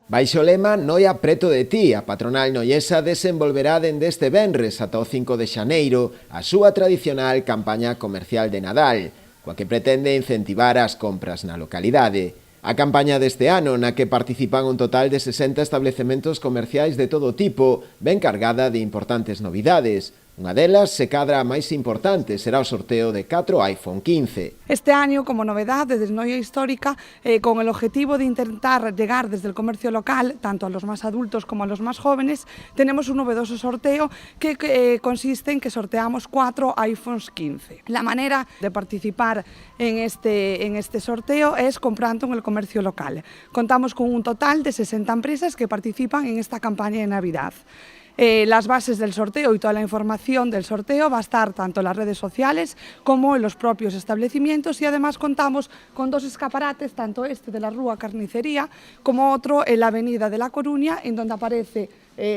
Baixo o lema Noia preto de ti, a patronal noiesa desenvolverá dende este venres ata o 5 de xaneiro a súa tradicional campaña comercial de Nadal, coa que pretende incentivar as compras na localidade. A campaña deste ano, na que participan un total de 60 establecementos comerciais de todo tipo, ven cargada de importantes novidades. Unha delas, se cadra a máis importante, será o sorteo de 4 iPhone 15. Este año, como novedade desde Noia Histórica, con el objetivo de intentar llegar desde el comercio local, tanto a los más adultos como a los más jóvenes, tenemos un novedoso sorteo que consiste en que sorteamos 4 iPhones 15. La manera de participar en este sorteo es comprando en el comercio local. Contamos con un total de 60 empresas que participan en esta campaña de Navidad. Las bases del sorteo y toda la información del sorteo va a estar tanto en las redes sociales como en los propios establecimientos, y además contamos con 2 escaparates, tanto este de la Rúa Carnicería como otro en la Avenida de La Coruña, en donde aparece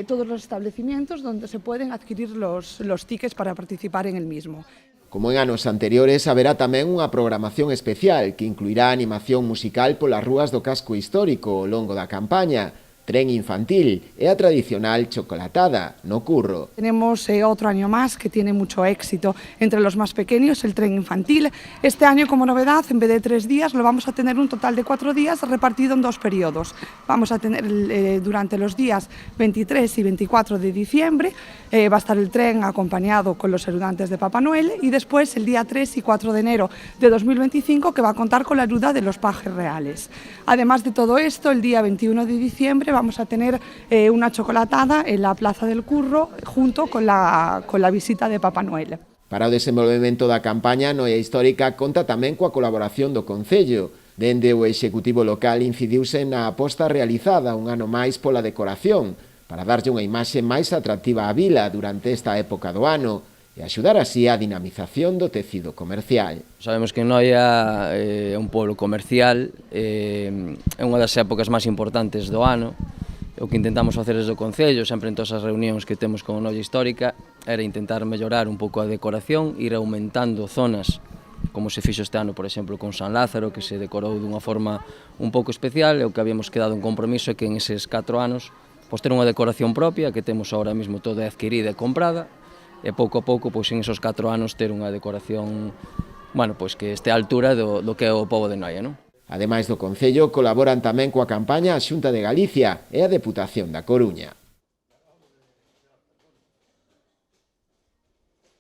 todos los establecimientos donde se pueden adquirir los tickets para participar en el mismo. Como en anos anteriores, haberá tamén unha programación especial que incluirá animación musical polas rúas do casco histórico ao longo da campaña, tren infantil e a tradicional chocolatada no curro. Tenemos otro año más que tiene mucho éxito entre los más pequeños, el tren infantil. Este año, como novedad, en vez de 3 días, lo vamos a tener un total de 4 días repartido en 2 periodos. Vamos a tener durante los días 23 y 24 de diciembre, va a estar el tren acompañado con los ayudantes de Papá Noel, y después el día 3 y 4 de enero de 2025, que va a contar con la ayuda de los pajes reales. Además de todo esto, el día 21 de diciembre vamos a tener una chocolatada en la Plaza del Curro junto con la visita de Papá Noel. Para o desenvolvemento da campaña, Noia Histórica conta tamén coa colaboración do Concello. Dende o Executivo local incidiuse na aposta realizada un ano máis pola decoración, para darlle unha imaxe máis atractiva á vila durante esta época do ano e axudar así a dinamización do tecido comercial. Sabemos que Noia é un pueblo comercial, é unha das épocas máis importantes do ano. O que intentamos facer desde o Concello, sempre en todas as reunións que temos con Noia Histórica, era intentar mellorar un pouco a decoración, ir aumentando zonas, como se fixo este ano, por exemplo, con San Lázaro, que se decorou dunha forma un pouco especial, e o que habíamos quedado en compromiso é que en eses 4 anos pois ter unha decoración propia, que temos ahora mesmo toda adquirida e comprada, e pouco a pouco, pois en esos 4 anos, ter unha decoración, bueno, pois que este á altura do que é o pobo de Noia, non? Ademais do Concello, colaboran tamén coa campaña a Xunta de Galicia e a Deputación da Coruña.